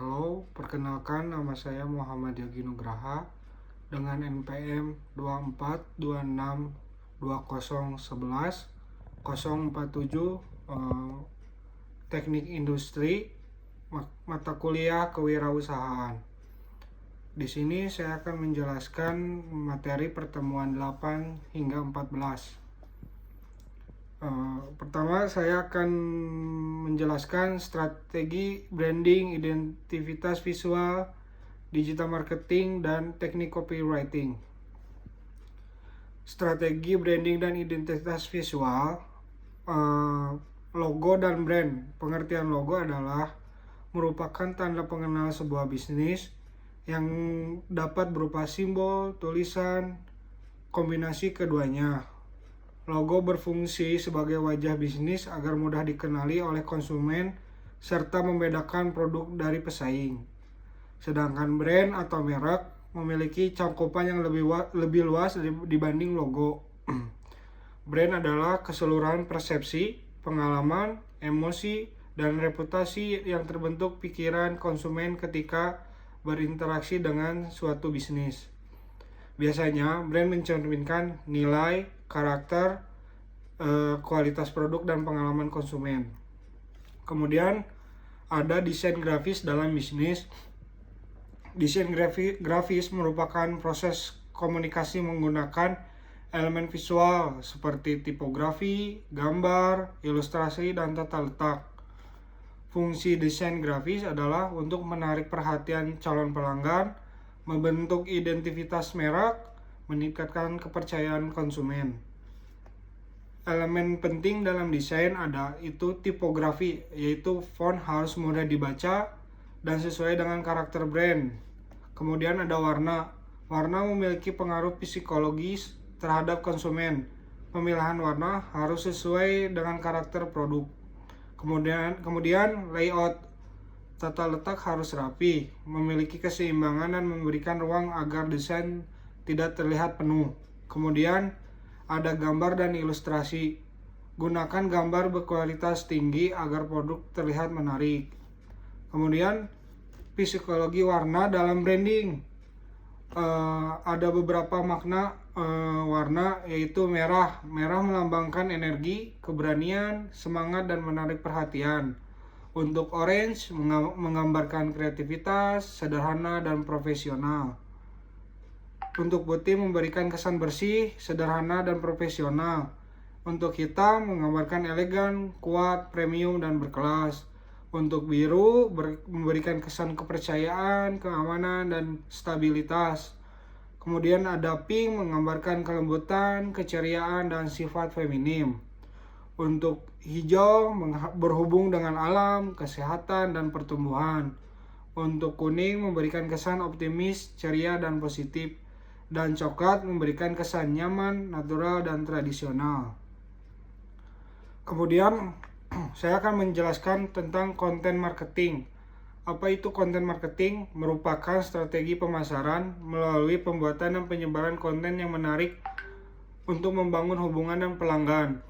Halo, perkenalkan nama saya Muhammad Yogi Nugraha dengan NPM 24262011 Teknik Industri mata kuliah Kewirausahaan. Di sini saya akan menjelaskan materi pertemuan 8 hingga 14. Pertama, saya akan menjelaskan strategi branding, identitas visual, digital marketing, dan teknik copywriting. Strategi branding dan identitas visual, logo dan brand. Pengertian logo adalah merupakan tanda pengenal sebuah bisnis yang dapat berupa simbol, tulisan, kombinasi keduanya. Logo berfungsi sebagai wajah bisnis agar mudah dikenali oleh konsumen serta membedakan produk dari pesaing. Sedangkan brand atau merek memiliki cakupan yang lebih luas dibanding logo. Brand adalah keseluruhan persepsi, pengalaman, emosi, dan reputasi yang terbentuk pikiran konsumen ketika berinteraksi dengan suatu bisnis. Biasanya, brand mencerminkan nilai, karakter, kualitas produk, dan pengalaman konsumen. Kemudian, ada desain grafis dalam bisnis. Desain grafis merupakan proses komunikasi menggunakan elemen visual seperti tipografi, gambar, ilustrasi, dan tata letak. Fungsi desain grafis adalah untuk menarik perhatian calon pelanggan, membentuk identitas merek, meningkatkan kepercayaan konsumen. Elemen penting dalam desain itu tipografi, yaitu font harus mudah dibaca dan sesuai dengan karakter brand. Kemudian ada warna. Warna memiliki pengaruh psikologis terhadap konsumen. Pemilihan warna harus sesuai dengan karakter produk. Kemudian layout. Tata letak harus rapi, memiliki keseimbangan dan memberikan ruang agar desain tidak terlihat penuh. Kemudian ada gambar dan ilustrasi. Gunakan gambar berkualitas tinggi agar produk terlihat menarik. Kemudian psikologi warna dalam branding. Ada beberapa makna warna, yaitu merah. Merah melambangkan energi, keberanian, semangat, dan menarik perhatian. Untuk orange menggambarkan kreativitas, sederhana, dan profesional. Untuk putih memberikan kesan bersih, sederhana, dan profesional. Untuk hitam menggambarkan elegan, kuat, premium, dan berkelas. Untuk biru memberikan kesan kepercayaan, keamanan, dan stabilitas. Kemudian ada pink menggambarkan kelembutan, keceriaan, dan sifat feminim. Untuk hijau berhubung dengan alam, kesehatan, dan pertumbuhan. Untuk kuning memberikan kesan optimis, ceria, dan positif. Dan coklat memberikan kesan nyaman, natural, dan tradisional. Kemudian saya akan menjelaskan tentang konten marketing. Apa itu konten marketing? Merupakan strategi pemasaran melalui pembuatan dan penyebaran konten yang menarik untuk membangun hubungan dengan pelanggan.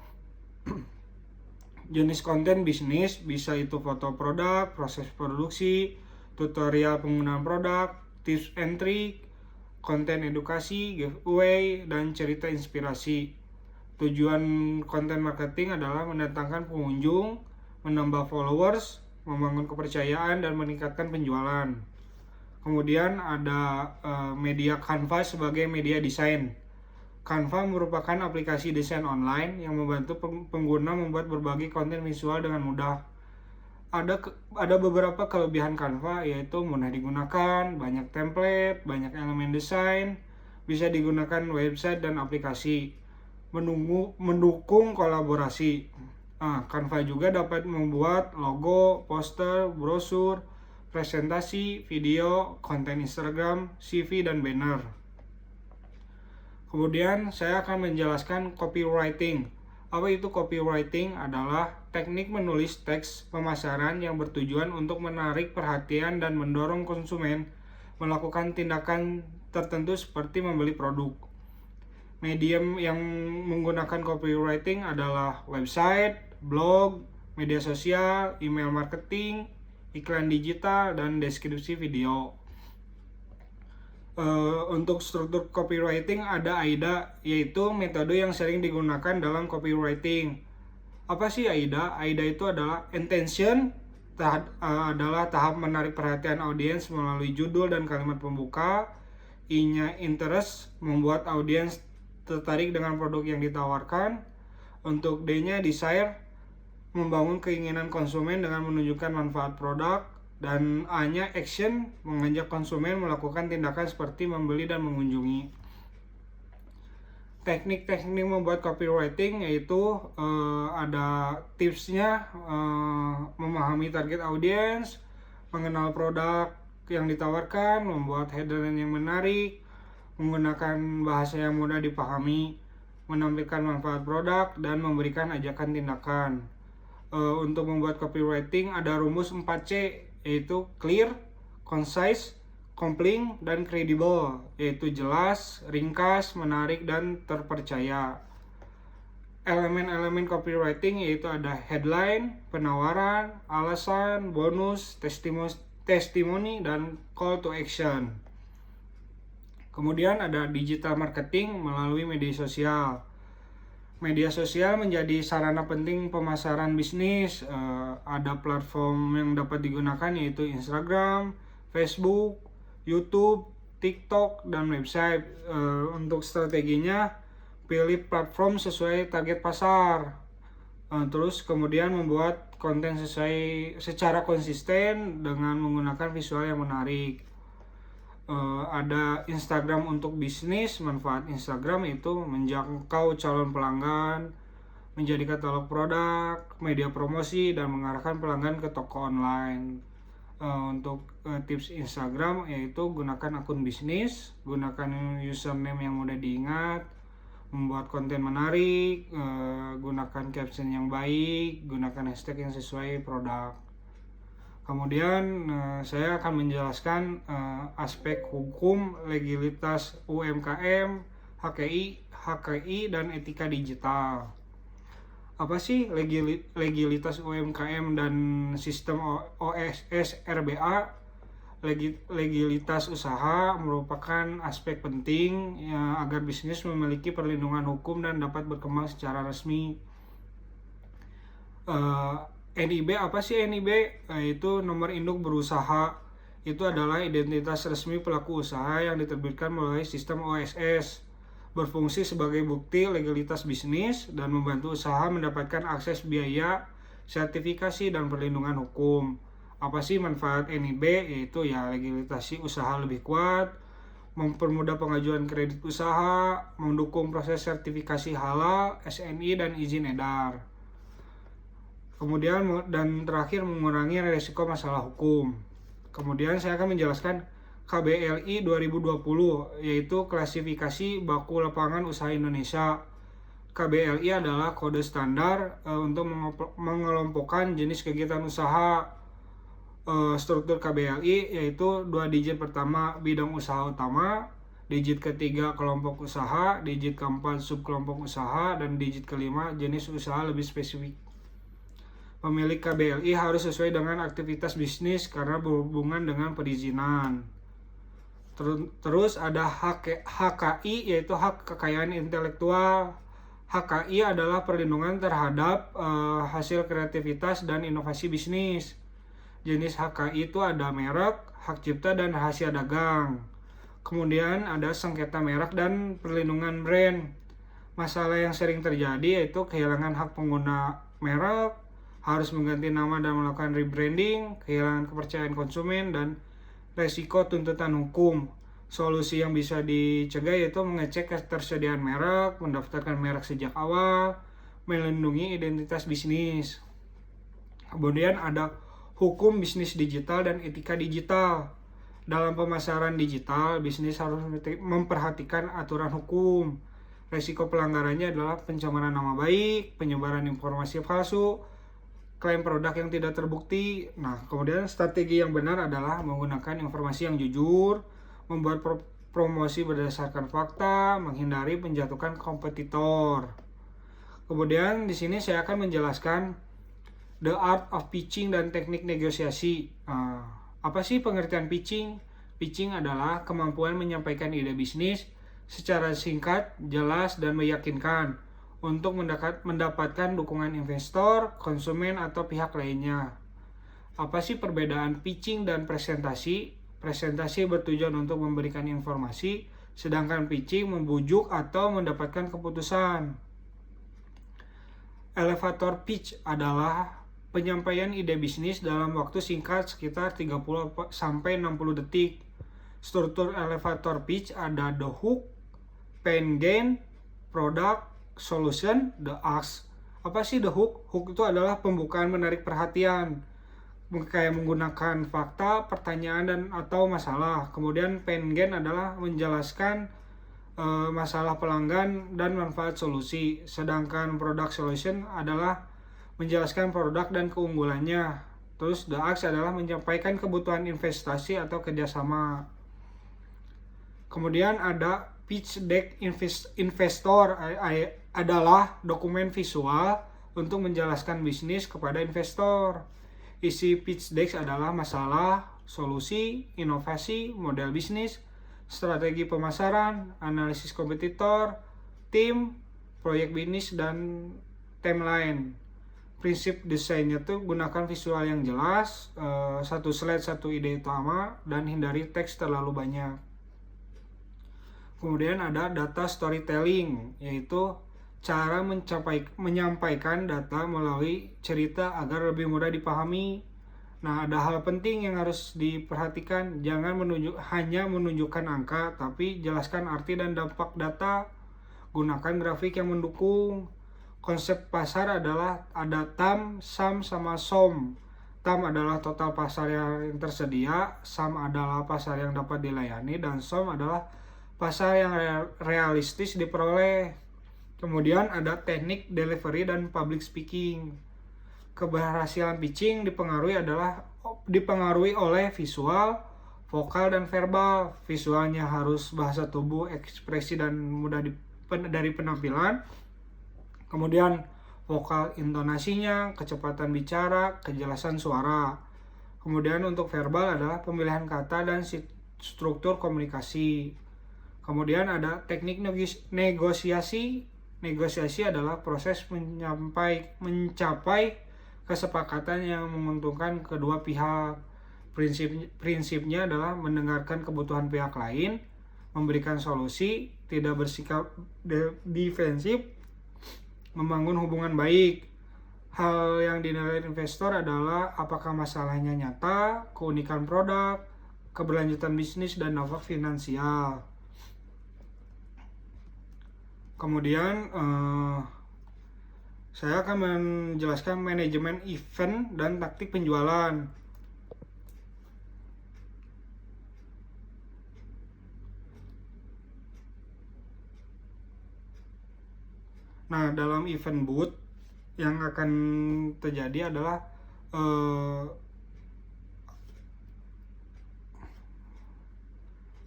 Jenis konten bisnis bisa itu foto produk, proses produksi, tutorial penggunaan produk, tips and trick, konten edukasi, giveaway, dan cerita inspirasi. Tujuan konten marketing adalah mendatangkan pengunjung, menambah followers, membangun kepercayaan, dan meningkatkan penjualan. Kemudian ada media Canva sebagai media desain. Canva merupakan aplikasi desain online yang membantu pengguna membuat berbagai konten visual dengan mudah. Ada beberapa kelebihan Canva, yaitu mudah digunakan, banyak template, banyak elemen desain, bisa digunakan website dan aplikasi, mendukung kolaborasi. Canva juga dapat membuat logo, poster, brosur, presentasi, video, konten Instagram, CV, dan banner. Kemudian saya akan menjelaskan copywriting. Apa itu copywriting? Adalah teknik menulis teks pemasaran yang bertujuan untuk menarik perhatian dan mendorong konsumen melakukan tindakan tertentu seperti membeli produk. Medium yang menggunakan copywriting adalah website, blog, media sosial, email marketing, iklan digital, dan deskripsi video. Untuk struktur copywriting ada AIDA, yaitu metode yang sering digunakan dalam copywriting. Apa sih AIDA? AIDA itu adalah intention, adalah tahap menarik perhatian audiens melalui judul dan kalimat pembuka. I-nya interest, membuat audiens tertarik dengan produk yang ditawarkan. Untuk D-nya desire, membangun keinginan konsumen dengan menunjukkan manfaat produk. Dan A-nya action, mengajak konsumen melakukan tindakan seperti membeli dan mengunjungi. Teknik-teknik membuat copywriting yaitu ada tipsnya, memahami target audiens, mengenal produk yang ditawarkan, membuat headline yang menarik, menggunakan bahasa yang mudah dipahami, menampilkan manfaat produk, dan memberikan ajakan tindakan. Untuk membuat copywriting ada rumus 4C, yaitu clear, concise, compelling, dan credible, yaitu jelas, ringkas, menarik, dan terpercaya. Elemen-elemen copywriting yaitu ada headline, penawaran, alasan, bonus, testimoni, dan call to action. Kemudian ada digital marketing melalui media sosial. Media sosial menjadi sarana penting pemasaran bisnis. Ada platform yang dapat digunakan yaitu Instagram, Facebook, YouTube, TikTok, dan website. Untuk strateginya, pilih platform sesuai target pasar. Terus kemudian membuat konten secara konsisten dengan menggunakan visual yang menarik. Ada Instagram untuk bisnis. Manfaat Instagram itu menjangkau calon pelanggan, menjadi katalog produk, media promosi, dan mengarahkan pelanggan ke toko online. Untuk tips Instagram yaitu gunakan akun bisnis, gunakan username yang mudah diingat, membuat konten menarik, gunakan caption yang baik, gunakan hashtag yang sesuai produk. Kemudian saya akan menjelaskan aspek hukum, legalitas UMKM, HKI, dan etika digital. Apa sih legalitas UMKM dan sistem OSS RBA? Legalitas usaha merupakan aspek penting agar bisnis memiliki perlindungan hukum dan dapat berkembang secara resmi. NIB, apa sih NIB? Itu nomor induk berusaha. Itu adalah identitas resmi pelaku usaha yang diterbitkan melalui sistem OSS. Berfungsi sebagai bukti legalitas bisnis dan membantu usaha mendapatkan akses biaya, sertifikasi, dan perlindungan hukum. Apa sih manfaat NIB? Yaitu legalitas usaha lebih kuat, mempermudah pengajuan kredit usaha, mendukung proses sertifikasi halal, SNI, dan izin edar. Kemudian dan terakhir mengurangi risiko masalah hukum. Kemudian saya akan menjelaskan KBLI 2020, yaitu klasifikasi baku lapangan usaha Indonesia. KBLI adalah kode standar untuk mengelompokkan jenis kegiatan usaha. Struktur KBLI yaitu 2 digit pertama bidang usaha utama, digit ketiga kelompok usaha, digit keempat subkelompok usaha, dan digit kelima jenis usaha lebih spesifik. Pemilik KBLI harus sesuai dengan aktivitas bisnis karena berhubungan dengan perizinan. Terus ada HKI, yaitu hak kekayaan intelektual. HKI adalah perlindungan terhadap hasil kreativitas dan inovasi bisnis. Jenis HKI itu ada merek, hak cipta, dan rahasia dagang. Kemudian ada sengketa merek dan perlindungan brand. Masalah yang sering terjadi yaitu kehilangan hak pengguna merek, harus mengganti nama dan melakukan rebranding, kehilangan kepercayaan konsumen, dan resiko tuntutan hukum. Solusi yang bisa dicegah yaitu mengecek ketersediaan merek, mendaftarkan merek sejak awal, melindungi identitas bisnis. Kemudian ada hukum bisnis digital dan etika digital. Dalam pemasaran digital, bisnis harus memperhatikan aturan hukum. Resiko pelanggarannya adalah pencemaran nama baik, penyebaran informasi palsu, klaim produk yang tidak terbukti. Nah, kemudian strategi yang benar adalah menggunakan informasi yang jujur, membuat promosi berdasarkan fakta, menghindari penjatuhan kompetitor. Kemudian di sini saya akan menjelaskan The art of pitching dan teknik negosiasi. Apa sih pengertian pitching? Pitching adalah kemampuan menyampaikan ide bisnis secara singkat, jelas, dan meyakinkan untuk mendapatkan dukungan investor, konsumen, atau pihak lainnya. Apa sih perbedaan pitching dan presentasi? Presentasi bertujuan untuk memberikan informasi, sedangkan pitching membujuk atau mendapatkan keputusan. Elevator pitch adalah penyampaian ide bisnis dalam waktu singkat sekitar 30-60 detik. Struktur elevator pitch ada the hook, pain gain, product, solution, the ask. Apa sih the hook? Hook itu adalah pembukaan menarik perhatian, kayak menggunakan fakta, pertanyaan, dan atau masalah. Kemudian pain gain adalah menjelaskan masalah pelanggan dan manfaat solusi. Sedangkan product solution adalah menjelaskan produk dan keunggulannya. Terus the ask adalah menyampaikan kebutuhan investasi atau kerjasama. Kemudian ada pitch deck investor adalah dokumen visual untuk menjelaskan bisnis kepada investor. Isi pitch deck adalah masalah, solusi, inovasi, model bisnis, strategi pemasaran, analisis kompetitor, tim, proyek bisnis, dan timeline. Prinsip desainnya tuh gunakan visual yang jelas, satu slide satu ide utama, dan hindari teks terlalu banyak. Kemudian ada data storytelling, yaitu cara menyampaikan data melalui cerita agar lebih mudah dipahami. Nah, ada hal penting yang harus diperhatikan. Jangan hanya menunjukkan angka, tapi jelaskan arti dan dampak data. Gunakan grafik yang mendukung. Konsep pasar adalah ada TAM, SAM, sama SOM. TAM adalah total pasar yang tersedia, SAM adalah pasar yang dapat dilayani, dan SOM adalah pasar yang realistis diperoleh. Kemudian ada teknik delivery dan public speaking. Keberhasilan pitching dipengaruhi oleh visual, vokal, dan verbal. Visualnya harus bahasa tubuh, ekspresi, dan mudah dari penampilan. Kemudian vokal, intonasinya, kecepatan bicara, kejelasan suara. Kemudian untuk verbal adalah pemilihan kata dan struktur komunikasi. Kemudian ada teknik negosiasi. Negosiasi adalah proses mencapai kesepakatan yang menguntungkan kedua pihak. Prinsipnya adalah mendengarkan kebutuhan pihak lain, memberikan solusi, tidak bersikap defensif, membangun hubungan baik. Hal yang dinilai investor adalah apakah masalahnya nyata, keunikan produk, keberlanjutan bisnis, dan dampak finansial. Kemudian saya akan menjelaskan manajemen event dan taktik penjualan. Nah, dalam event booth yang akan terjadi adalah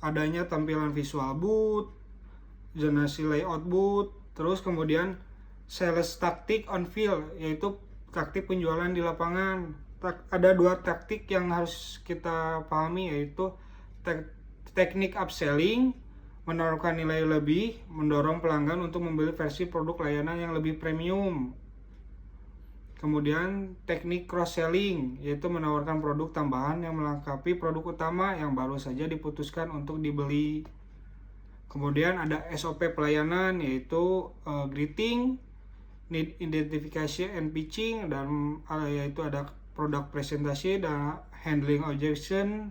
adanya tampilan visual booth, zonasi layout booth, terus kemudian sales tactic on field, yaitu taktik penjualan di lapangan. Ada dua taktik yang harus kita pahami, yaitu teknik upselling, menaruhkan nilai lebih, mendorong pelanggan untuk membeli versi produk layanan yang lebih premium. Kemudian teknik cross selling, yaitu menawarkan produk tambahan yang melengkapi produk utama yang baru saja diputuskan untuk dibeli. Kemudian ada SOP pelayanan, yaitu greeting, need identification and pitching, dan yaitu ada produk presentasi dan handling objection,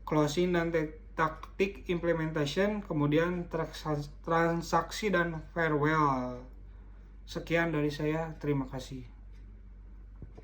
closing, dan taktik implementation, kemudian transaksi dan farewell. Sekian dari saya, terima kasih.